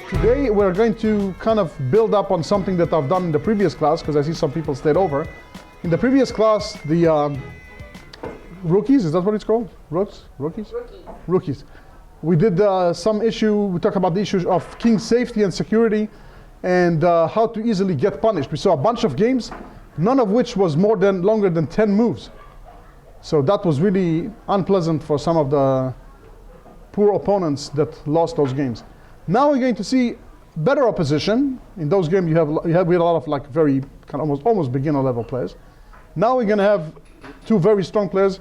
Today we're going to kind of build up on something that I've done in the previous class, because I see some people stayed over. In the previous class, the rookies, is that what it's called? Rookies? Rookies. We did we talked about the issues of king safety and security, and how to easily get punished. We saw a bunch of games, none of which was longer than 10 moves. So that was really unpleasant for some of the poor opponents that lost those games. Now we're going to see better opposition. In those games we had a lot of like very kind of almost beginner level players. Now we're going to have two very strong players.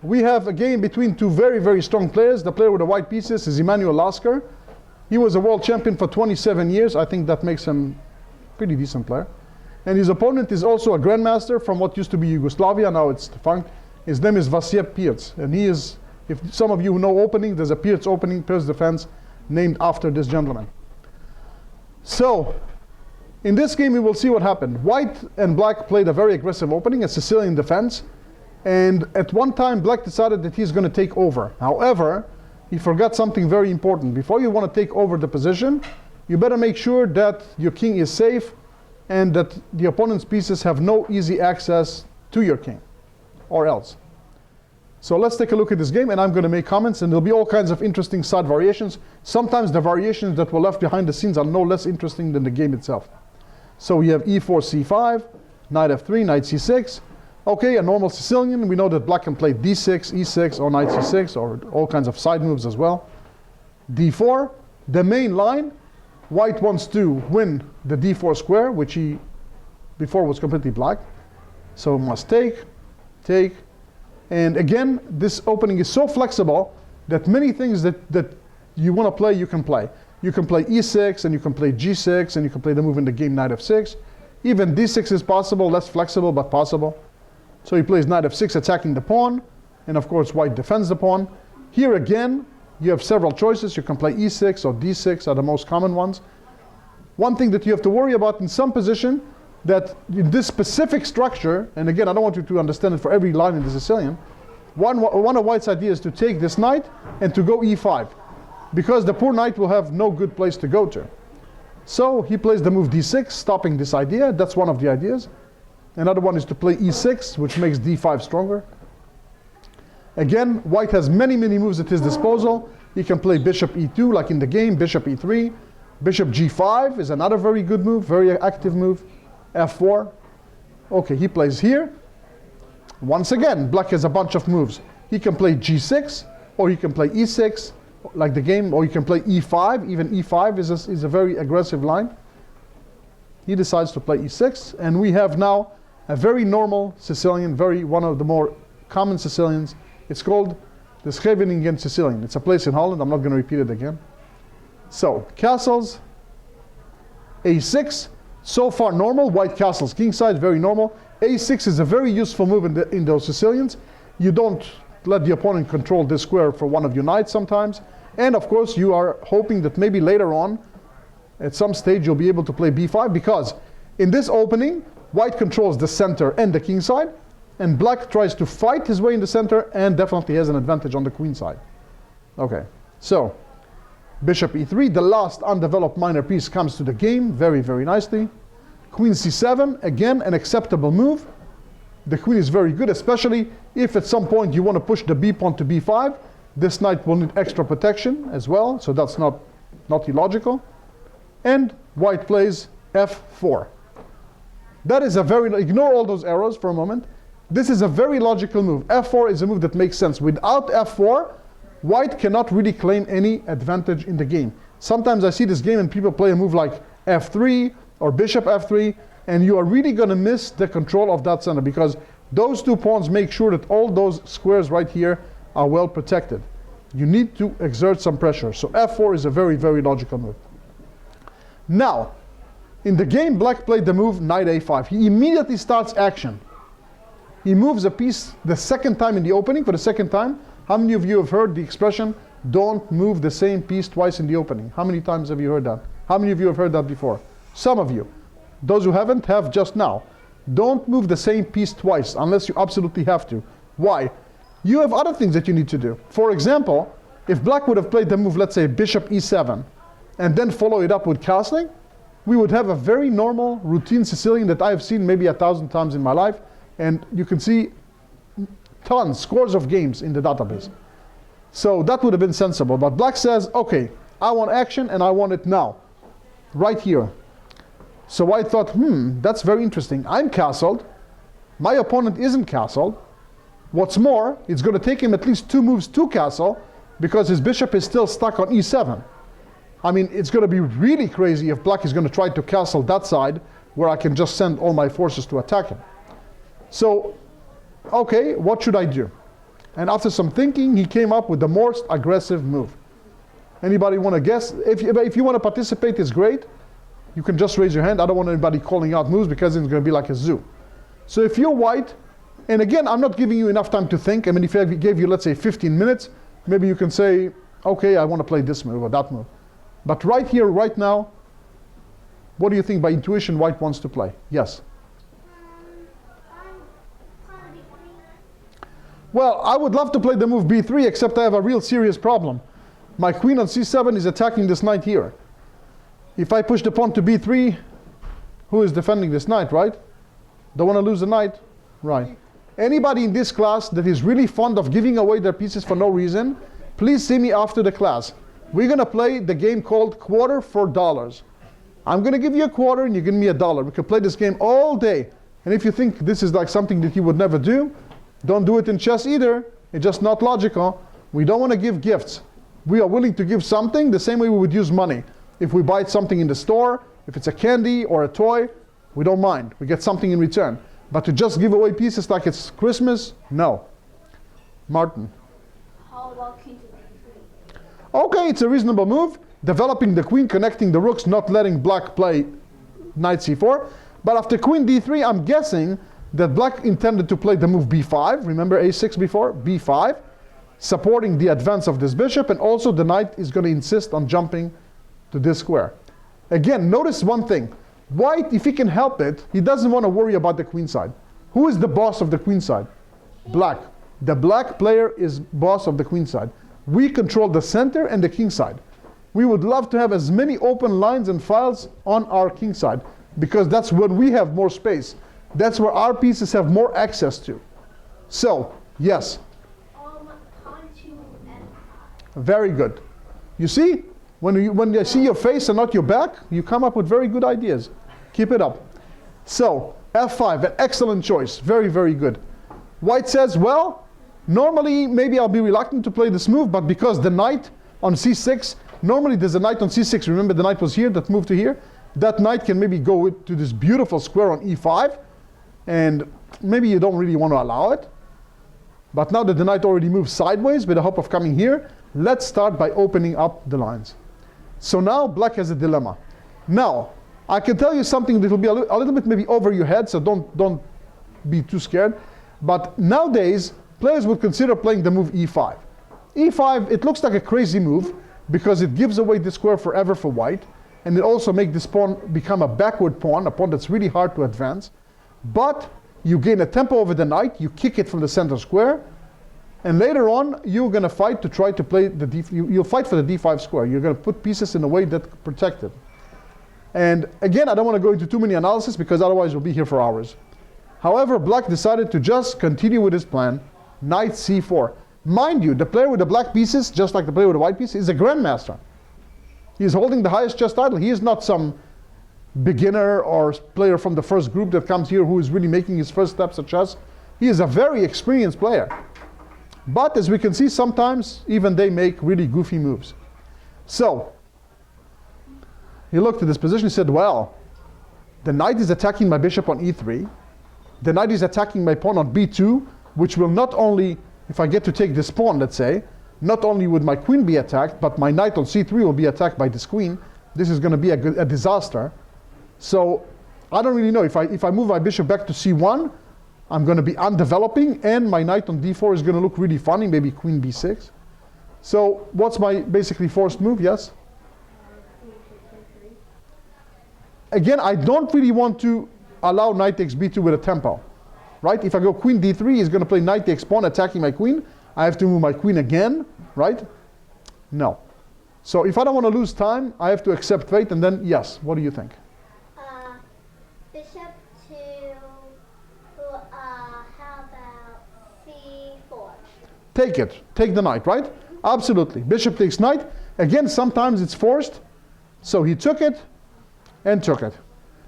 We have a game between two very, very strong players. The player with the white pieces is Emanuel Lasker. He was a world champion for 27 years. I think that makes him a pretty decent player. And his opponent is also a grandmaster from what used to be Yugoslavia. Now it's defunct. His name is Vasja Pirc. And he is, if some of you know opening, there's a Pirc opening, Pirc defense, named after this gentleman. So, in this game we will see what happened. White and black played a very aggressive opening, a Sicilian defense. And at one time, black decided that he's going to take over. However, he forgot something very important. Before you want to take over the position, you better make sure that your king is safe and that the opponent's pieces have no easy access to your king, or else. So let's take a look at this game, and I'm going to make comments, and there'll be all kinds of interesting side variations. Sometimes the variations that were left behind the scenes are no less interesting than the game itself. So we have e4, c5, knight f3, knight c6. Okay, a normal Sicilian. We know that black can play d6, e6, or knight c6, or all kinds of side moves as well. d4, the main line. White wants to win the d4 square, which he before was completely black. So must take. And again, this opening is so flexible that many things that you want to play, you can play. You can play e6, and you can play g6, and you can play the move in the game knight f6. Even d6 is possible, less flexible, but possible. So he plays knight f6, attacking the pawn, and of course white defends the pawn. Here again, you have several choices. You can play e6 or d6 are the most common ones. One thing that you have to worry about in some position, that in this specific structure, and again, I don't want you to understand it for every line in the Sicilian, one of White's ideas is to take this knight and to go e5, because the poor knight will have no good place to go to. So he plays the move d6, stopping this idea. That's one of the ideas. Another one is to play e6, which makes d5 stronger. Again, White has many, many moves at his disposal. He can play bishop e2, like in the game, bishop e3. Bishop g5 is another very good move, very active move. f4. Okay, he plays here. Once again, black has a bunch of moves. He can play g6, or he can play e6, like the game, or he can play e5. Even e5 is a very aggressive line. He decides to play e6, and we have now a very normal Sicilian, one of the more common Sicilians. It's called the Scheveningen Sicilian. It's a place in Holland. I'm not going to repeat it again. So, castles, a6. So far normal. White castles kingside, very normal. a6 is a very useful move in those Sicilians. You don't let the opponent control this square for one of your knights sometimes. And of course, you are hoping that maybe later on, at some stage, you'll be able to play b5, because in this opening, White controls the center and the king side, and black tries to fight his way in the center and definitely has an advantage on the queen side. Okay, so bishop e3, the last undeveloped minor piece, comes to the game very, very nicely. Queen c7, again, an acceptable move. The queen is very good, especially if at some point you want to push the b pawn to b5. This knight will need extra protection as well, so that's not illogical. And White plays f4. That is a very, ignore all those arrows for a moment. This is a very logical move. f4 is a move that makes sense. Without f4, White cannot really claim any advantage in the game. Sometimes I see this game and people play a move like f3 or bishop f3, and you are really going to miss the control of that center, because those two pawns make sure that all those squares right here are well protected. You need to exert some pressure. So f4 is a very, very logical move. Now, in the game, black played the move knight a5. He immediately starts action. He moves a piece the second time in the opening, for the second time. How many of you have heard the expression, don't move the same piece twice in the opening? How many times have you heard that? How many of you have heard that before? Some of you. Those who haven't have just now. Don't move the same piece twice unless you absolutely have to. Why? you have other things that you need to do. For example, if black would have played the move, let's say bishop e7, and then follow it up with castling, we would have a very normal routine Sicilian that I have seen maybe 1,000 times in my life, and you can see tons, scores of games in the database. So that would have been sensible, but black says, okay, I want action and I want it now, right here. So I thought, that's very interesting. I'm castled, my opponent isn't castled. What's more, it's going to take him at least 2 moves to castle because his bishop is still stuck on e7. I mean, it's going to be really crazy if black is going to try to castle that side where I can just send all my forces to attack him. So, okay, what should I do? And after some thinking, he came up with the most aggressive move. Anybody want to guess? If you want to participate, it's great. You can just raise your hand. I don't want anybody calling out moves because it's going to be like a zoo. So if you're white, and again, I'm not giving you enough time to think. I mean, if I gave you, let's say, 15 minutes, maybe you can say, okay, I want to play this move or that move. But right here, right now, what do you think by intuition white wants to play? Yes? Well, I would love to play the move b3, except I have a real serious problem. My queen on c7 is attacking this knight here. If I push the pawn to b3, who is defending this knight, right? Don't want to lose the knight? Right. Anybody in this class that is really fond of giving away their pieces for no reason, please see me after the class. We're going to play the game called quarter for dollars. I'm going to give you a quarter and you give me $1. We can play this game all day. And if you think this is like something that you would never do, don't do it in chess either. It's just not logical. We don't want to give gifts. We are willing to give something the same way we would use money. If we buy something in the store, if it's a candy or a toy, we don't mind. We get something in return. But to just give away pieces like it's Christmas, no. Martin. How about queen to b3? Okay, it's a reasonable move. Developing the queen, connecting the rooks, not letting black play knight c4. But after queen d3, I'm guessing that black intended to play the move b5. Remember a6 before? b5. Supporting the advance of this bishop, and also the knight is going to insist on jumping to this square. Again, notice one thing. White, if he can help it, he doesn't want to worry about the queen side. Who is the boss of the queen side? Black. The black player is boss of the queen side. We control the center and the king side. We would love to have as many open lines and files on our king side, because that's when we have more space. That's where our pieces have more access to. So, yes. Pawn to f5. Very good. You see? When they see your face and not your back, you come up with very good ideas. Keep it up. So, f5, an excellent choice. Very, very good. White says, well, normally maybe I'll be reluctant to play this move, but because the knight on c6, normally there's a knight on c6. Remember the knight was here, that moved to here? That knight can maybe go to this beautiful square on e5, and maybe you don't really want to allow it. But now that the knight already moved sideways with the hope of coming here, let's start by opening up the lines. So now black has a dilemma. Now, I can tell you something that will be a little bit maybe over your head, so don't be too scared. But nowadays, players would consider playing the move e5. e5, it looks like a crazy move because it gives away the square forever for white, and it also makes this pawn become a backward pawn, a pawn that's really hard to advance. But you gain a tempo over the knight, you kick it from the center square, and later on, you're going to fight to try to play the you'll fight for the d5 square. You're going to put pieces in a way that protect it. And again, I don't want to go into too many analysis because otherwise we'll be here for hours. However, black decided to just continue with his plan, knight c4. Mind you, the player with the black pieces, just like the player with the white piece, is a grandmaster. He is holding the highest chess title. He is not some beginner or player from the first group that comes here who is really making his first steps at chess. He is a very experienced player. But as we can see, sometimes even they make really goofy moves. So, he looked at this position, he said, well, the knight is attacking my bishop on e3. The knight is attacking my pawn on b2, which will not only, if I get to take this pawn, let's say, not only would my queen be attacked, but my knight on c3 will be attacked by this queen. This is going to be a disaster. So, I don't really know. If I move my bishop back to c1, I'm going to be undeveloping, and my knight on d4 is going to look really funny, maybe queen b6. So what's my basically forced move? Yes? Again, I don't really want to allow knight takes b2 with a tempo. right? If I go queen d3, he's going to play knight takes pawn, attacking my queen. I have to move my queen again, right? No. So if I don't want to lose time, I have to accept fate, and then, yes, what do you think? Bishop to, how about c4? Take it. Take the knight, right? Absolutely. Bishop takes knight. Again, sometimes it's forced. So he took it and took it.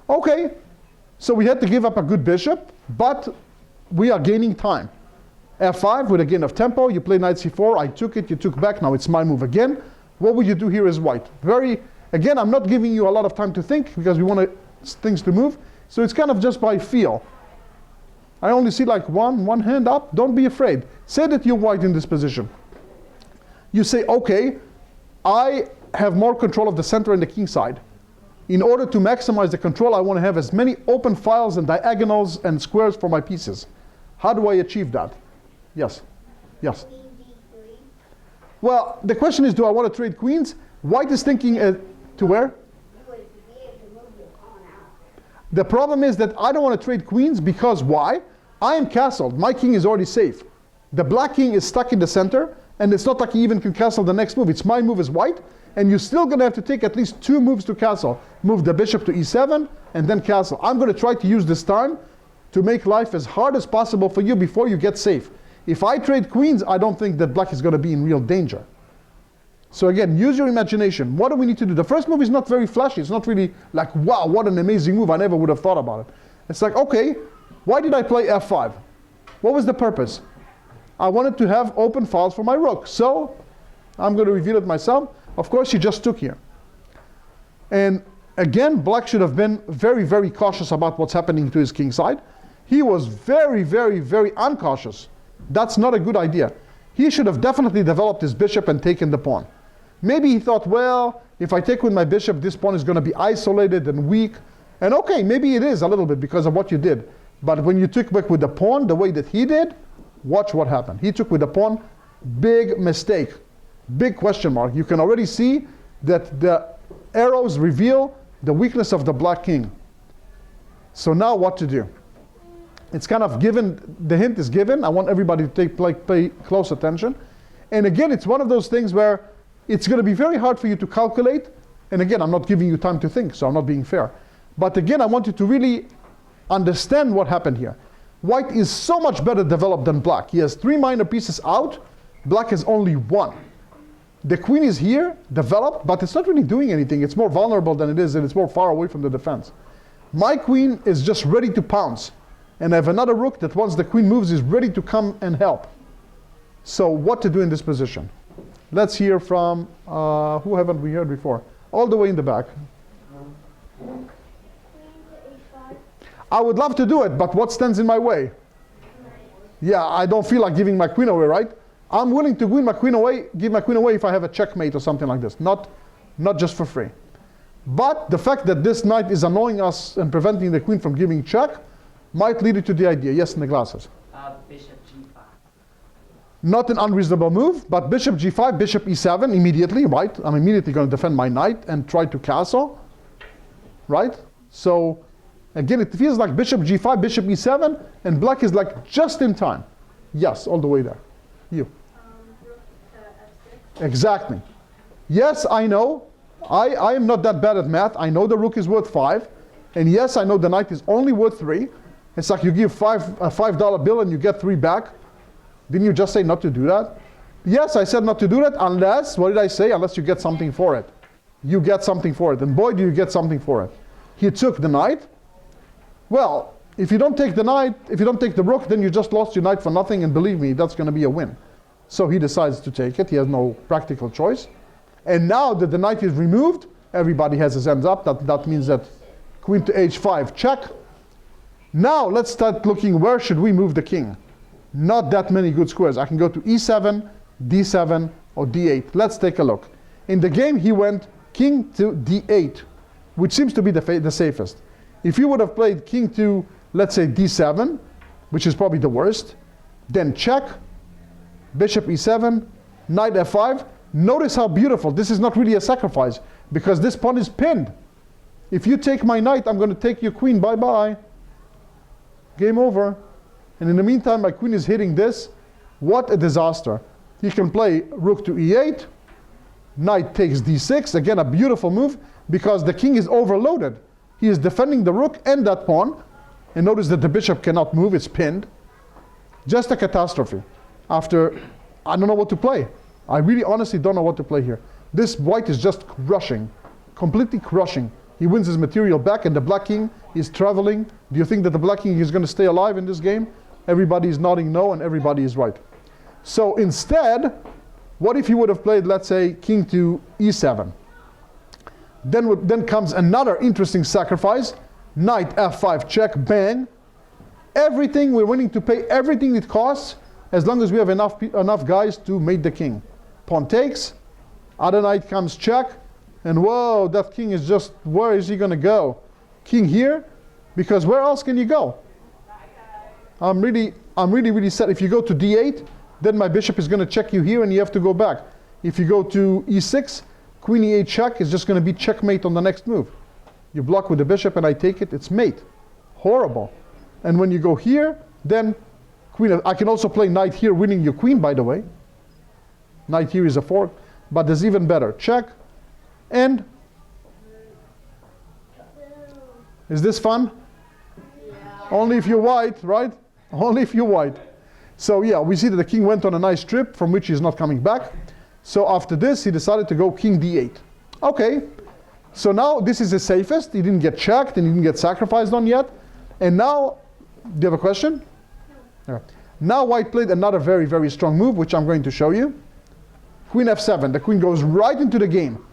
Okay. So we had to give up a good bishop, but we are gaining time. f5 with a gain of tempo. You play knight c4. I took it. You took back. Now it's my move again. What would you do here as white? Again, I'm not giving you a lot of time to think because we want things to move. So it's kind of just by feel. I only see like one hand up. Don't be afraid. Say that you're white in this position. You say, okay, I have more control of the center and the king side. In order to maximize the control, I want to have as many open files and diagonals and squares for my pieces. How do I achieve that? Yes. Yes. Queen d3. Well, the question is, do I want to trade queens? White is thinking to where? You would be able to move your pawn out. The problem is that I don't want to trade queens because why? I am castled. My king is already safe. The black king is stuck in the center, and it's not like he even can castle the next move. It's my move as white, and you're still going to have to take at least 2 moves to castle. Move the bishop to e7, and then castle. I'm going to try to use this time to make life as hard as possible for you before you get safe. If I trade queens, I don't think that black is going to be in real danger. So again, use your imagination. What do we need to do? The first move is not very flashy. It's not really like, wow, what an amazing move. I never would have thought about it. It's like, okay, why did I play f5? What was the purpose? I wanted to have open files for my rook. So I'm going to reveal it myself. Of course, he just took here. And again, black should have been very, very cautious about what's happening to his king side. He was very, very, very uncautious. That's not a good idea. He should have definitely developed his bishop and taken the pawn. Maybe he thought, well, if I take with my bishop, this pawn is going to be isolated and weak. And okay, maybe it is a little bit because of what you did. But when you took back with the pawn the way that he did, watch what happened. He took with the pawn, big mistake, big question mark. You can already see that the arrows reveal the weakness of the black king. So now what to do? It's kind of given, the hint is given. I want everybody to pay close attention. And again, it's one of those things where it's going to be very hard for you to calculate. And again, I'm not giving you time to think, so I'm not being fair. But again, I want you to really understand what happened here. White is so much better developed than black. He has 3 minor pieces out. Black has only 1. The queen is here, developed, but it's not really doing anything. It's more vulnerable than it is, and it's more far away from the defense. My queen is just ready to pounce. And I have another rook that once the queen moves is ready to come and help. So what to do in this position? Let's hear from, who haven't we heard before? All the way in the back. Queen to a5. I would love to do it, but what stands in my way? Yeah, I don't feel like giving my queen away, right? I'm willing to give my queen away if I have a checkmate or something like this, not just for free. But the fact that this knight is annoying us and preventing the queen from giving check might lead you to the idea. Yes, in the glasses. Bishop g5. Not an unreasonable move, but bishop g5, bishop e7 immediately, right? I'm immediately going to defend my knight and try to castle, right? So again, it feels like bishop g5, bishop e7, and black is like just in time. Yes, all the way there. You. Rook to f6. Exactly. Yes, I know. I am not that bad at math. I know the rook is worth 5. And yes, I know the knight is only worth 3. It's like you give a $5 bill and you get 3 back. Didn't you just say not to do that? Yes, I said not to do that unless, what did I say? Unless you get something for it. You get something for it. And boy, do you get something for it. He took the knight. Well, if you don't take the knight, if you don't take the rook, then you just lost your knight for nothing. And believe me, that's going to be a win. So he decides to take it. He has no practical choice. And now that the knight is removed, everybody has his hands up. That means that queen to h5, check. Now let's start looking, where should we move the king? Not that many good squares. I can go to e7, d7, or d8. Let's take a look. In the game, he went king to d8, which seems to be the safest. If you would have played king to, let's say, d7, which is probably the worst, then check, bishop e7, knight f5. Notice how beautiful. This is not really a sacrifice, because this pawn is pinned. If you take my knight, I'm going to take your queen. Bye-bye. Game over. And in the meantime, my queen is hitting this. What a disaster. He can play rook to e8. Knight takes d6. Again, a beautiful move because the king is overloaded. He is defending the rook and that pawn. And notice that the bishop cannot move. It's pinned. Just a catastrophe. After, I don't know what to play. I really honestly don't know what to play here. This white is just crushing. Completely crushing. He wins his material back and the black king is traveling. Do you think that the black king is going to stay alive in this game? Everybody is nodding no and everybody is right. So instead, what if he would have played, let's say, king to e7? Then comes another interesting sacrifice. Knight f5 check, bang. Everything, we're willing to pay everything it costs as long as we have enough guys to mate the king. Pawn takes, other knight comes check, and whoa, that king is just, where is he going to go? King here, because where else can you go? I'm really sad. If you go to d8, then my bishop is going to check you here and you have to go back. If you go to e6, queen e8 check is just going to be checkmate on the next move. You block with the bishop and I take it, it's mate. Horrible. And when you go here, then queen, I can also play knight here, winning your queen, by the way. Knight here is a fork, but there's even better. Check, and is this fun? Yeah. Only if you're white, right? Only if you're white. So yeah, we see that the king went on a nice trip from which he's not coming back. So after this, he decided to go king d8. Okay, so now this is the safest. He didn't get checked and he didn't get sacrificed on yet. And now, do you have a question? No. Yeah. Now white played another very, very strong move, which I'm going to show you. Queen f7, the queen goes right into the game.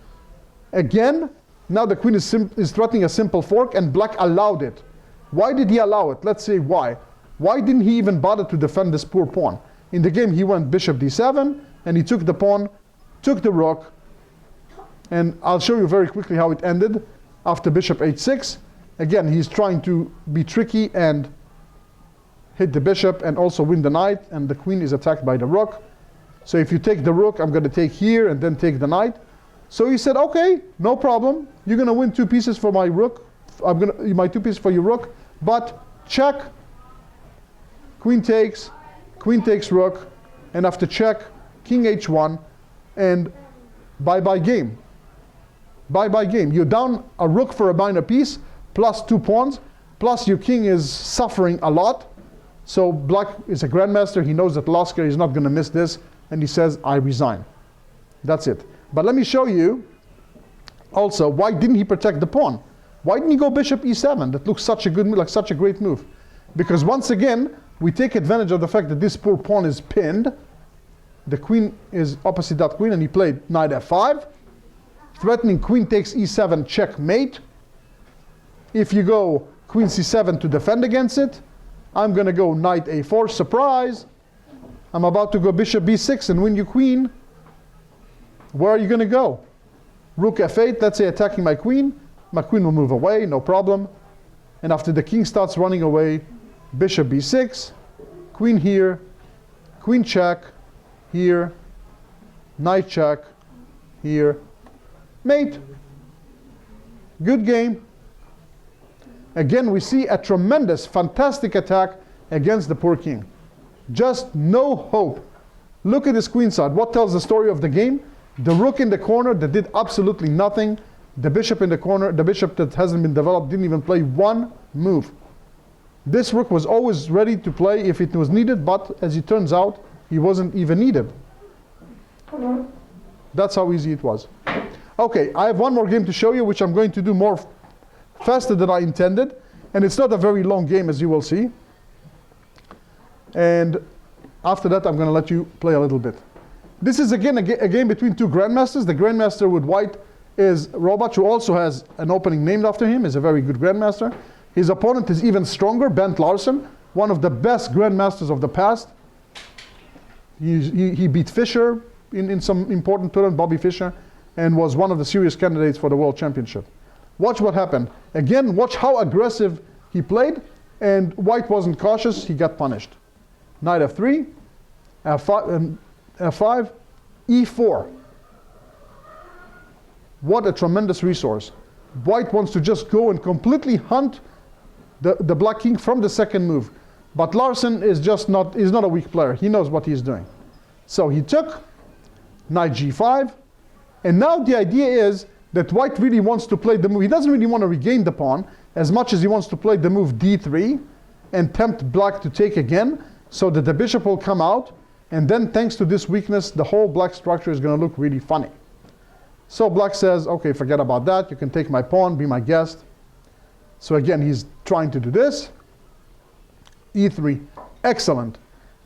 Again, now the queen is threatening a simple fork and black allowed it. Why did he allow it? Let's say why. Why didn't he even bother to defend this poor pawn? In the game he went bishop d7 and he took the pawn, took the rook, and I'll show you very quickly how it ended after bishop h6. Again, he's trying to be tricky and hit the bishop and also win the knight, and the queen is attacked by the rook. So if you take the rook, I'm going to take here and then take the knight. So he said, okay, no problem. You're going to win 2 pieces for my rook. My 2 pieces for your rook, but check. Queen takes rook, and after check, king h1, and bye-bye game. Bye-bye game. You're down a rook for a minor piece, plus 2 pawns, plus your king is suffering a lot. So black is a grandmaster. He knows that Lasker is not going to miss this, and he says, I resign. That's it. But let me show you also, why didn't he protect the pawn? Why didn't he go bishop e7? That looks such a good move, like such a great move. Because once again, we take advantage of the fact that this poor pawn is pinned. The queen is opposite that queen, and he played knight f5, threatening queen takes e7 checkmate. If you go queen c7 to defend against it, I'm going to go knight a4, surprise. I'm about to go bishop b6 and win your queen. Where are you going to go? Rook f8, let's say attacking my queen. My queen will move away, no problem. And after the king starts running away, bishop b6, queen here, queen check, here, knight check, here, mate. Good game. Again, we see a tremendous, fantastic attack against the poor king. Just no hope. Look at this queen side. What tells the story of the game? The rook in the corner that did absolutely nothing. The bishop in the corner, the bishop that hasn't been developed, didn't even play one move. This rook was always ready to play if it was needed, but as it turns out, he wasn't even needed. That's how easy it was. Okay, I have one more game to show you, which I'm going to do more faster than I intended. And it's not a very long game, as you will see. And after that, I'm going to let you play a little bit. This is again a game between 2 grandmasters. The grandmaster with white is Robatsch, who also has an opening named after him. Is a very good grandmaster. His opponent is even stronger, Larsen, one of the best grandmasters of the past. He beat Fischer in some important tournament, Bobby Fischer, and was one of the serious candidates for the World Championship. Watch what happened. Again, watch how aggressive he played, and white wasn't cautious, he got punished. Knight f3, f5, e4. What a tremendous resource. White wants to just go and completely hunt the black king from the second move. But Larsen is just not, he's not a weak player. He knows what he's doing. So he took knight g5. And now the idea is that white really wants to play the move. He doesn't really want to regain the pawn as much as he wants to play the move d3 and tempt black to take again so that the bishop will come out. And then thanks to this weakness, the whole black structure is going to look really funny. So black says, okay, forget about that. You can take my pawn, be my guest. So again, he's trying to do this. e3, excellent.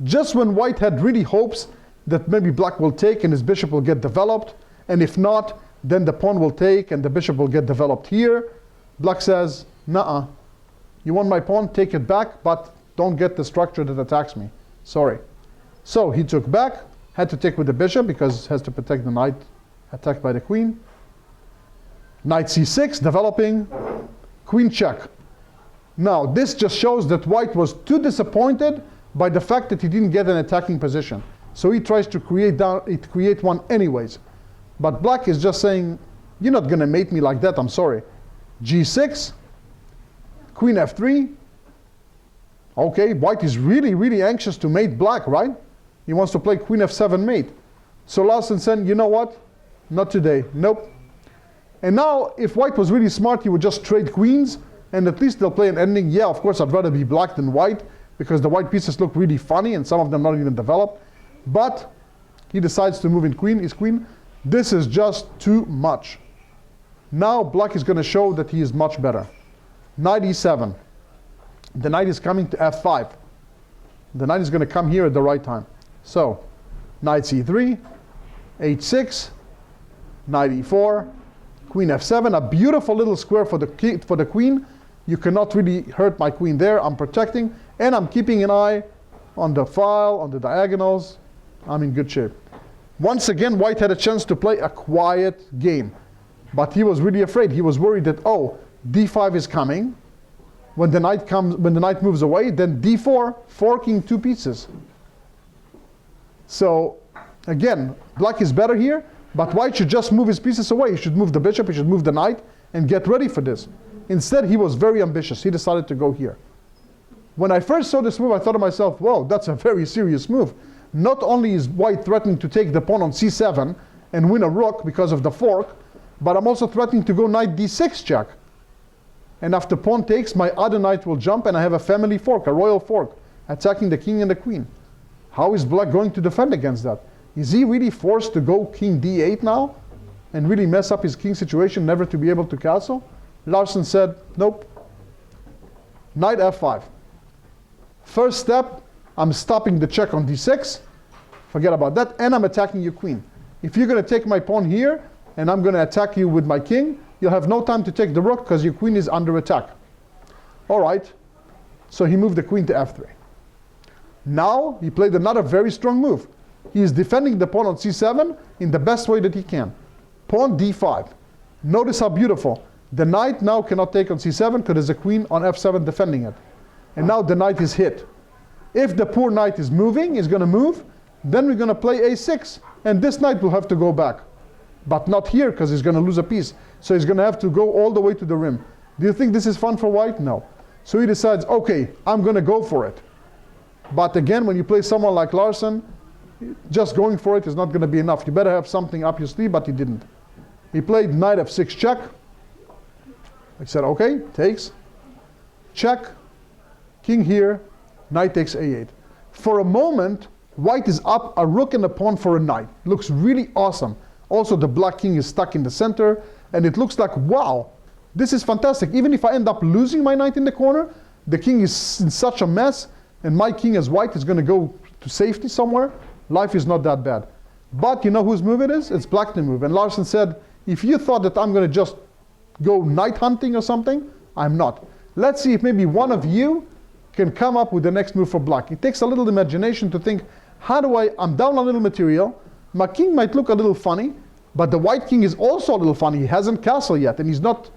Just when white had really hopes that maybe black will take and his bishop will get developed, and if not, then the pawn will take and the bishop will get developed here. Black says, nuh-uh. You want my pawn, take it back, but don't get the structure that attacks me. Sorry. So he took back, had to take with the bishop because it has to protect the knight attacked by the queen. Knight c6, developing, queen check. Now, this just shows that white was too disappointed by the fact that he didn't get an attacking position. So he tries to create one anyways. But black is just saying, you're not going to mate me like that, I'm sorry. g6, queen f3. Okay, white is really, really anxious to mate black, right? He wants to play queen f7 mate. So Larsen said, you know what? Not today, nope. And now, if white was really smart, he would just trade queens, and at least they'll play an ending. Yeah, of course, I'd rather be black than white, because the white pieces look really funny, and some of them not even developed. But he decides to move in his queen. This is just too much. Now black is going to show that he is much better. Knight e7. The knight is coming to f5. The knight is going to come here at the right time. So, knight c3, h6, knight e4, queen f7. A beautiful little square for the queen. You cannot really hurt my queen there. I'm protecting, and I'm keeping an eye on the file, on the diagonals. I'm in good shape. Once again, white had a chance to play a quiet game. But he was really afraid. He was worried that, oh, d5 is coming. When the knight moves away, then d4, forking two pieces. So, again, black is better here, but white should just move his pieces away. He should move the bishop, he should move the knight, and get ready for this. Instead, he was very ambitious. He decided to go here. When I first saw this move, I thought to myself, whoa, that's a very serious move. Not only is white threatening to take the pawn on c7 and win a rook because of the fork, but I'm also threatening to go knight d6 check. And after pawn takes, my other knight will jump, and I have a family fork, a royal fork, attacking the king and the queen. How is black going to defend against that? Is he really forced to go king d8 now and really mess up his king situation, never to be able to castle? Larsen said, nope. Knight f5. First step, I'm stopping the check on d6. Forget about that. And I'm attacking your queen. If you're going to take my pawn here, and I'm going to attack you with my king, you'll have no time to take the rook because your queen is under attack. All right. So he moved the queen to f3. Now he played another very strong move. He is defending the pawn on c7 in the best way that he can. Pawn d5. Notice how beautiful. The knight now cannot take on c7 because there's a queen on f7 defending it. And now the knight is hit. If the poor knight is moving, is going to move, then we're going to play a6. And this knight will have to go back. But not here because he's going to lose a piece. So he's going to have to go all the way to the rim. Do you think this is fun for white? No. So he decides, okay, I'm going to go for it. But again, when you play someone like Larsen, just going for it is not going to be enough. You better have something up your sleeve, but he didn't. He played knight f6 check. I said, okay, takes. Check. King here. Knight takes a8. For a moment, white is up a rook and a pawn for a knight. Looks really awesome. Also, the black king is stuck in the center. And it looks like, wow, this is fantastic. Even if I end up losing my knight in the corner, the king is in such a mess, and my king as white is going to go to safety somewhere. Life is not that bad. But you know whose move it is? It's black's move. And Larsen said, if you thought that I'm going to just go knight hunting or something, I'm not. Let's see if maybe one of you can come up with the next move for black. It takes a little imagination to think, I'm down a little material. My king might look a little funny, but the white king is also a little funny. He hasn't castled yet, and he's not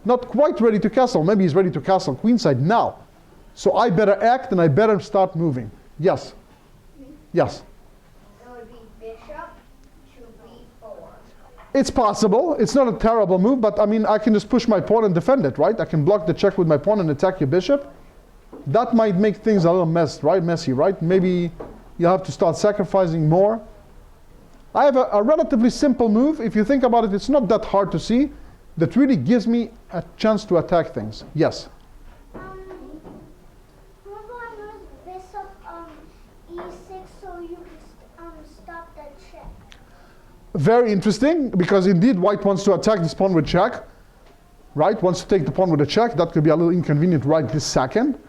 quite ready to castle. Maybe he's ready to castle queenside now. So I better act, and I better start moving. Yes? Yes? It would be bishop to b4. It's possible. It's not a terrible move, but I mean, I can just push my pawn and defend it, right? I can block the check with my pawn and attack your bishop. that might make things a little messy, right? Maybe you have to start sacrificing more. I have a relatively simple move. If you think about it, it's not that hard to see. That really gives me a chance to attack things. Yes? Bishop e6 so you can stop that check. Very interesting, because indeed white wants to attack this pawn with check. Right? Wants to take the pawn with a check. That could be a little inconvenient right this second.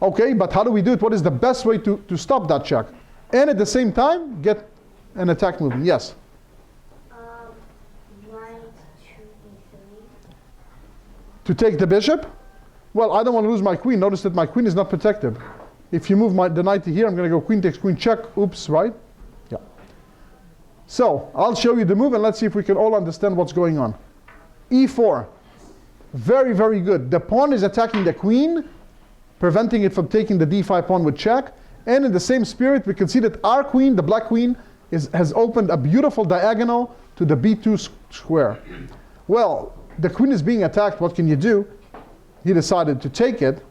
Okay, but how do we do it? What is the best way to stop that check? And at the same time, get an attack movement. Yes? Knight to e3. To take the bishop? Well, I don't want to lose my queen. Notice that my queen is not protected. If you move the knight to here, I'm going to go queen takes queen check. Oops, right? Yeah. So, I'll show you the move and let's see if we can all understand what's going on. e4. Very, very good. The pawn is attacking the queen, preventing it from taking the d5 pawn with check. And in the same spirit, we can see that our queen, the black queen, has opened a beautiful diagonal to the b2 square. Well, the queen is being attacked. What can you do? He decided to take it.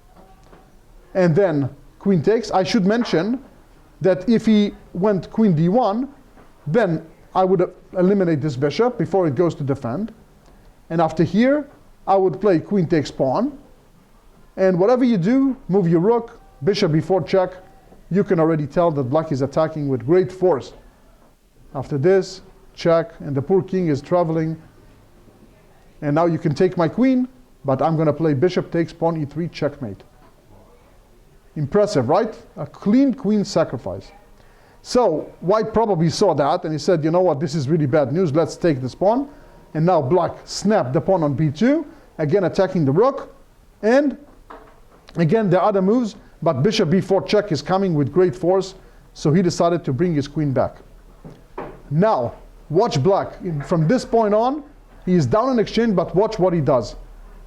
And then queen takes. I should mention that if he went queen d1, then I would eliminate this bishop before it goes to defend. And after here, I would play queen takes pawn. And whatever you do, move your rook, bishop b4 check, you can already tell that black is attacking with great force. After this, check, and the poor king is traveling. And now you can take my queen, but I'm going to play bishop takes pawn e3 checkmate. Impressive, right? A clean queen sacrifice. So white probably saw that and he said, you know what, this is really bad news, let's take this pawn. And now black snapped the pawn on b2, again attacking the rook. And again the other moves, but bishop b4 check is coming with great force, so he decided to bring his queen back. Now, watch black. From this point on, he is down in exchange, but watch what he does.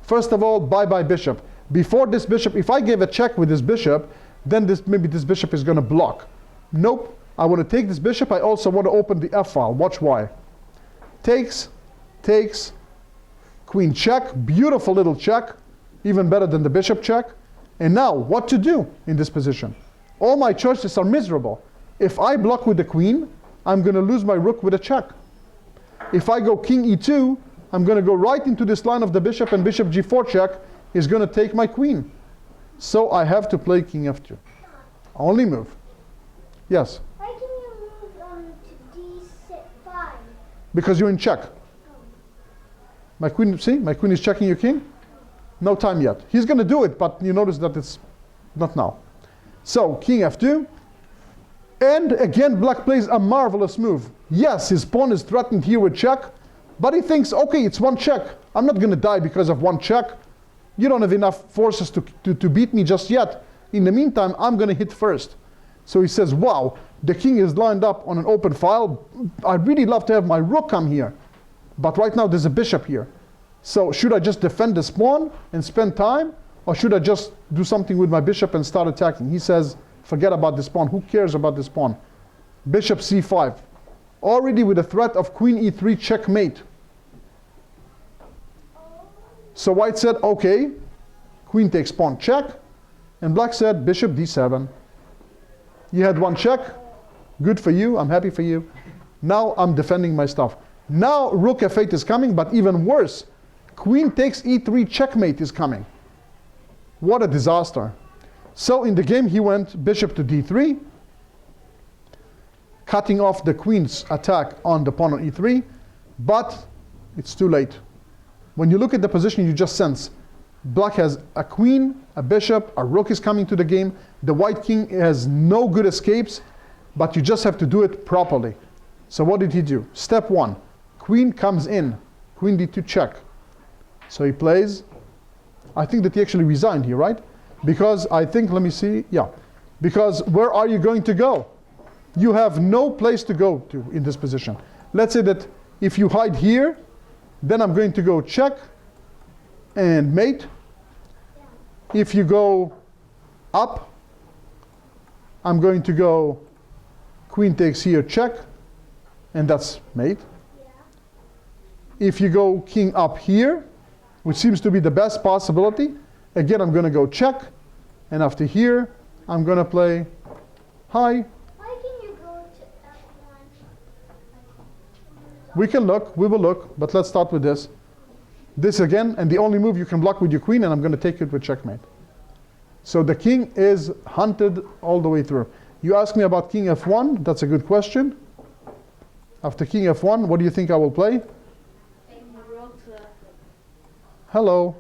First of all, bye-bye bishop. Before this bishop, if I gave a check with this bishop, then maybe this bishop is going to block. Nope. I want to take this bishop. I also want to open the f-file. Watch why. Takes, queen check. Beautiful little check. Even better than the bishop check. And now, what to do in this position? All my choices are miserable. If I block with the queen, I'm going to lose my rook with a check. If I go king e2, I'm going to go right into this line of the bishop, and bishop g4 check is going to take my queen. So I have to play king f2. Only move. Yes? Why can you move to d5? Because you're in check. My queen, see? My queen is checking your king. No time yet. He's going to do it, but you notice that it's not now. So, king f2. And again, black plays a marvelous move. Yes, his pawn is threatened here with check, but he thinks, okay, it's one check. I'm not going to die because of one check. You don't have enough forces to beat me just yet. In the meantime, I'm going to hit first. So he says, wow, the king is lined up on an open file. I'd really love to have my rook come here. But right now, there's a bishop here. So should I just defend this pawn and spend time? Or should I just do something with my bishop and start attacking? He says, forget about this pawn. Who cares about this pawn? Bishop c5. Already with the threat of queen e3 checkmate. So white said, okay, queen takes pawn check. And black said, bishop d7. You had one check. Good for you. I'm happy for you. Now I'm defending my stuff. Now rook f8 is coming, but even worse. Queen takes e3 checkmate is coming. What a disaster. So in the game he went bishop to d3, cutting off the queen's attack on the pawn on e3, but it's too late. When you look at the position, you just sense black has a queen, a bishop, a rook is coming to the game. The white king has no good escapes, but you just have to do it properly. So what did he do? Step one, queen comes in, queen d2 check. So he plays, I think that he actually resigned here, right? Because I think, let me see, yeah. Because where are you going to go? You have no place to go to in this position. Let's say that if you hide here, then I'm going to go check and mate. If you go up, I'm going to go queen takes here, check, and that's mate. If you go king up here, which seems to be the best possibility, again I'm going to go check, And after here, I'm going to play high. Why can you go to F1? We can look, we will look, but let's start with this. This again, and the only move you can block with your queen, and I'm going to take it with checkmate. So the king is hunted all the way through. You ask me about king f1, that's a good question. After king f1, what do you think I will play? Hello.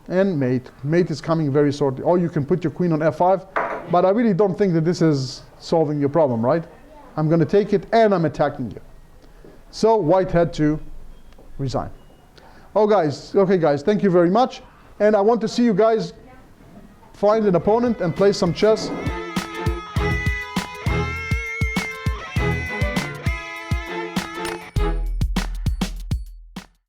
And mate. Mate is coming very shortly. Or you can put your queen on f5, but I really don't think that this is solving your problem, right? I'm going to take it and I'm attacking you. So white had to resign. Okay guys, thank you very much. And I want to see you guys find an opponent and play some chess.